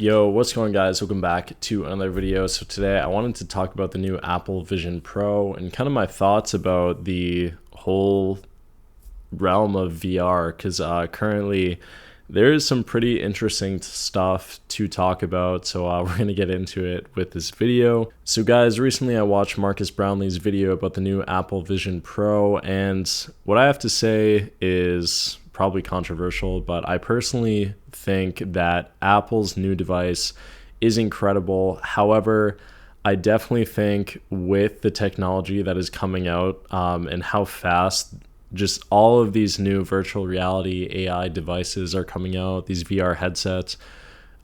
Yo, what's going on, guys? Welcome back to another video. So today I wanted to talk about the new Apple Vision Pro and kind of my thoughts about the whole realm of VR, because currently there is some pretty interesting stuff to talk about. So we're going to get into it with this video. So guys, recently I watched Marcus Brownlee's video about the new Apple Vision Pro, and what I have to say is probably controversial, but I personally think that Apple's new device is incredible. However, I definitely think with the technology that is coming out and how fast just all of these new virtual reality AI devices are coming out, these VR headsets,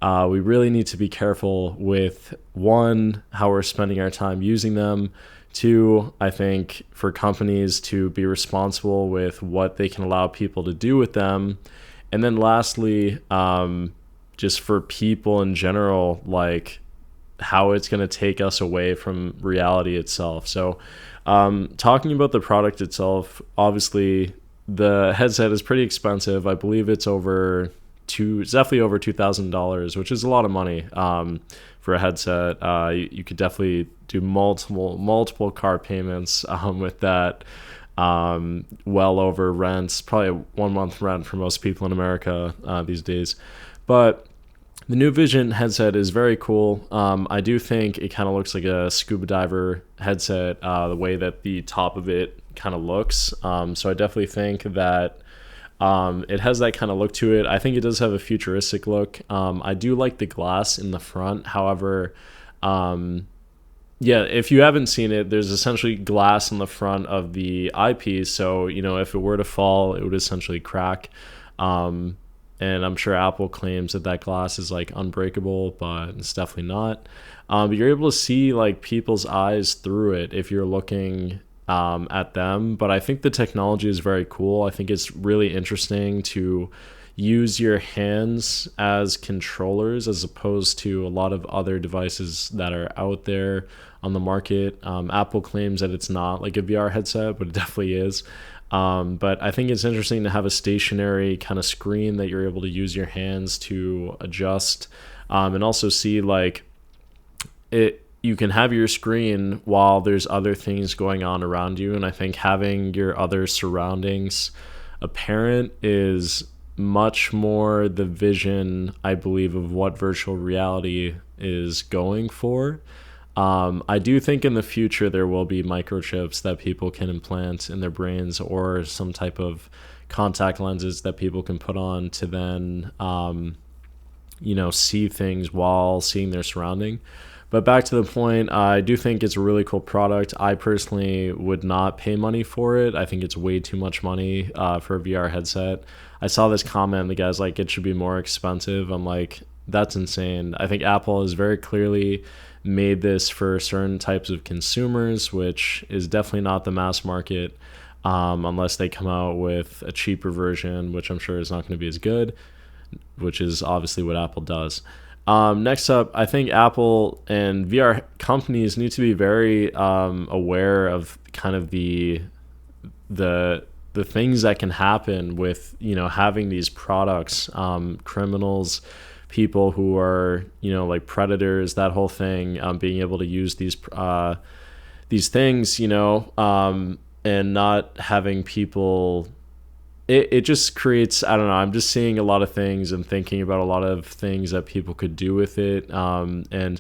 we really need to be careful with, one, how we're spending our time using them. Two, I think for companies to be responsible with what they can allow people to do with them. And then lastly, just for people in general, like how it's going to take us away from reality itself. So talking about the product itself, obviously the headset is pretty expensive. I believe it's definitely over $2,000, which is a lot of money for a headset. You could definitely do multiple car payments with that. Well over rents, probably a 1 month rent for most people in America these days. But the new Vision headset is very cool. I do think it kind of looks like a scuba diver headset, the way that the top of it kind of looks. So I definitely think that it has that kind of look to it. I think it does have a futuristic look. I do like the glass in the front. However, yeah, if you haven't seen it, there's essentially glass in the front of the eyepiece. So, if it were to fall, it would essentially crack. And I'm sure Apple claims that glass is like unbreakable, but it's definitely not. But you're able to see like people's eyes through it if you're looking at them. But I think the technology is very cool. I think it's really interesting to use your hands as controllers as opposed to a lot of other devices that are out there on the market. Apple claims that it's not like a VR headset, but it definitely is. But I think it's interesting to have a stationary kind of screen that you're able to use your hands to adjust, and also see like it. You can have your screen while there's other things going on around you, and I think having your other surroundings apparent is much more the vision, I believe, of what virtual reality is going for. I do think in the future there will be microchips that people can implant in their brains, or some type of contact lenses that people can put on to then, see things while seeing their surrounding. But back to the point, I do think it's a really cool product. I personally would not pay money for it. I think it's way too much money for a VR headset. I saw this comment, the guy's like, it should be more expensive. I'm like, that's insane. I think Apple has very clearly made this for certain types of consumers, which is definitely not the mass market, unless they come out with a cheaper version, which I'm sure is not going to be as good, which is obviously what Apple does. Next up, I think Apple and VR companies need to be very aware of kind of the things that can happen with having these products, criminals, people who are like predators, that whole thing, being able to use these things, and not having people. It just creates, I don't know, I'm just seeing a lot of things and thinking about a lot of things that people could do with it. And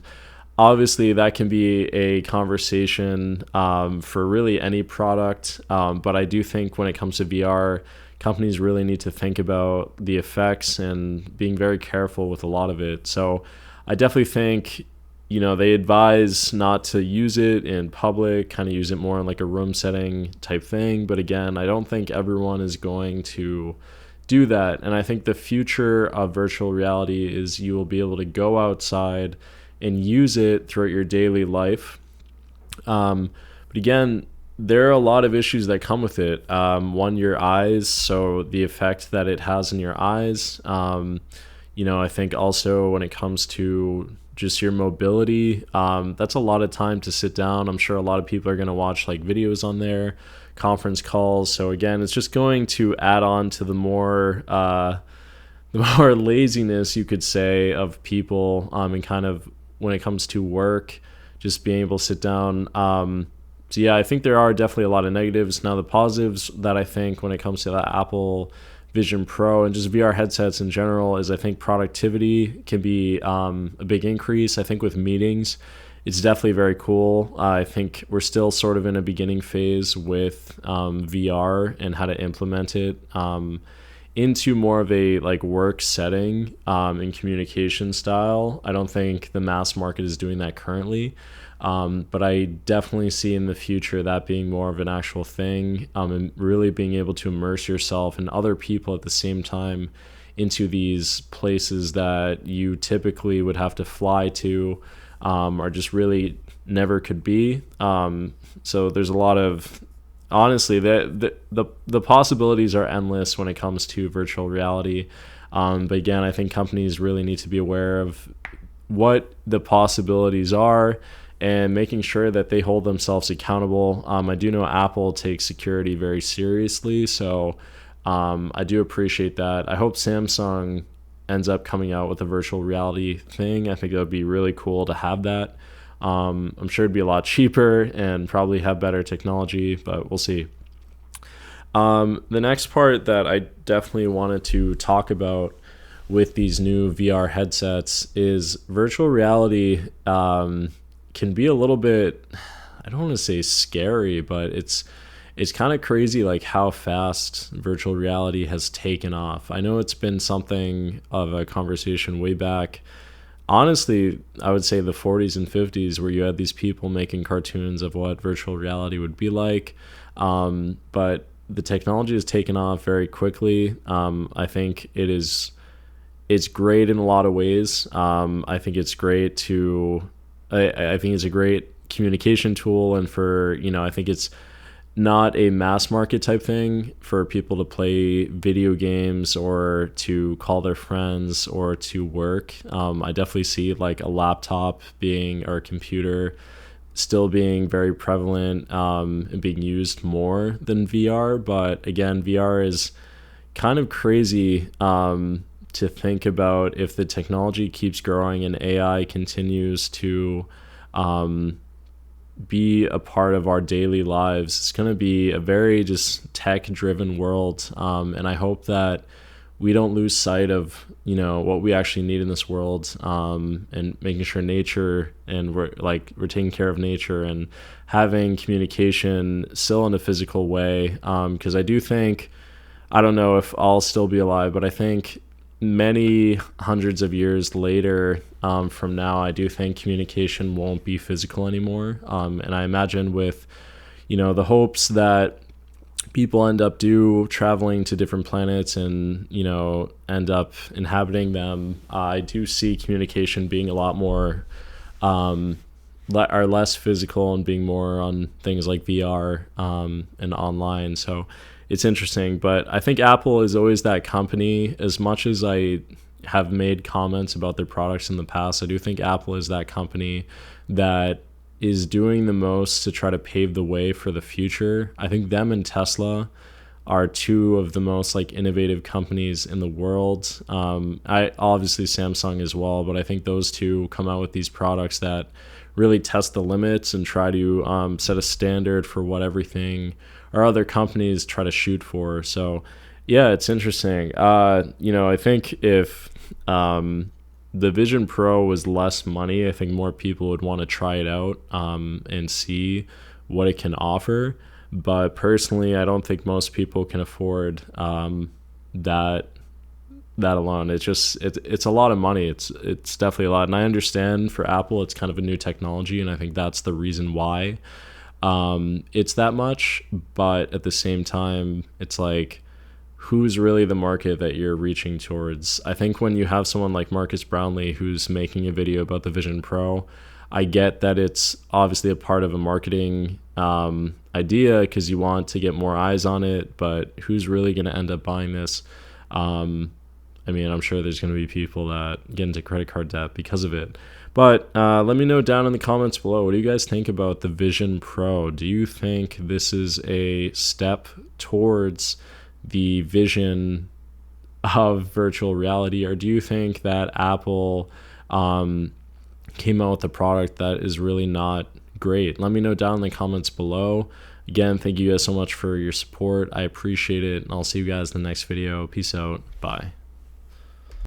obviously that can be a conversation for really any product. But I do think when it comes to VR, companies really need to think about the effects and being very careful with a lot of it. So I definitely think they advise not to use it in public, kind of use it more in like a room setting type thing. But again, I don't think everyone is going to do that. And I think the future of virtual reality is you will be able to go outside and use it throughout your daily life. But again, there are a lot of issues that come with it. One, your eyes, so the effect that it has in your eyes. I think also when it comes to just your mobility, that's a lot of time to sit down. I'm sure a lot of people are going to watch like videos on there, conference calls. So again, it's just going to add on to the more laziness, you could say, of people, and kind of when it comes to work, just being able to sit down. So yeah, I think there are definitely a lot of negatives. Now the positives that I think when it comes to the Apple Vision Pro and just VR headsets in general is I think productivity can be a big increase. I think with meetings, it's definitely very cool. I think we're still sort of in a beginning phase with VR and how to implement it into more of a like work setting and communication style. I don't think the mass market is doing that currently. But I definitely see in the future that being more of an actual thing, and really being able to immerse yourself and other people at the same time into these places that you typically would have to fly to, or just really never could be. So there's a lot of, honestly, the possibilities are endless when it comes to virtual reality. But again, I think companies really need to be aware of what the possibilities are and making sure that they hold themselves accountable. I do know Apple takes security very seriously, so I do appreciate that. I hope Samsung ends up coming out with a virtual reality thing. I think that would be really cool to have that. I'm sure it'd be a lot cheaper and probably have better technology, but we'll see. The next part that I definitely wanted to talk about with these new VR headsets is virtual reality can be a little bit, I don't want to say scary, but it's kind of crazy like how fast virtual reality has taken off. I know it's been something of a conversation way back. Honestly, I would say the 40s and 50s where you had these people making cartoons of what virtual reality would be like. But the technology has taken off very quickly. I think it's great in a lot of ways. I think it's great to I think it's a great communication tool, and for, I think it's not a mass market type thing for people to play video games or to call their friends or to work. I definitely see like a laptop being, or a computer still being very prevalent and being used more than VR. But again, VR is kind of crazy to think about. If the technology keeps growing and AI continues to be a part of our daily lives, it's going to be a very just tech driven world. And I hope that we don't lose sight of, what we actually need in this world, and making sure nature, and we're taking care of nature and having communication still in a physical way. Because I do think, I don't know if I'll still be alive, but I think many hundreds of years later from now, I do think communication won't be physical anymore. And I imagine with, the hopes that people end up traveling to different planets and, end up inhabiting them, I do see communication being a lot more, or less physical, and being more on things like VR and online. So it's interesting, but I think Apple is always that company. As much as I have made comments about their products in the past, I do think Apple is that company that is doing the most to try to pave the way for the future. I think them and Tesla are two of the most like innovative companies in the world. I obviously Samsung as well, but I think those two come out with these products that really test the limits and try to set a standard for what everything or other companies try to shoot for. So yeah, it's interesting. I think if the Vision Pro was less money, I think more people would want to try it out and see what it can offer. But personally, I don't think most people can afford that alone. It's a lot of money. It's definitely a lot. And I understand for Apple, it's kind of a new technology, and I think that's the reason why it's that much. But at the same time, it's like, who's really the market that you're reaching towards? I think when you have someone like Marcus Brownlee who's making a video about the Vision Pro, I get that it's obviously a part of a marketing idea because you want to get more eyes on it, but who's really going to end up buying this? I'm sure there's going to be people that get into credit card debt because of it. But let me know down in the comments below, what do you guys think about the Vision Pro? Do you think this is a step towards the vision of virtual reality, or do you think that Apple came out with a product that is really not great? Let me know down in the comments below. Again, thank you guys so much for your support. I appreciate it, and I'll see you guys in the next video. Peace out. Bye.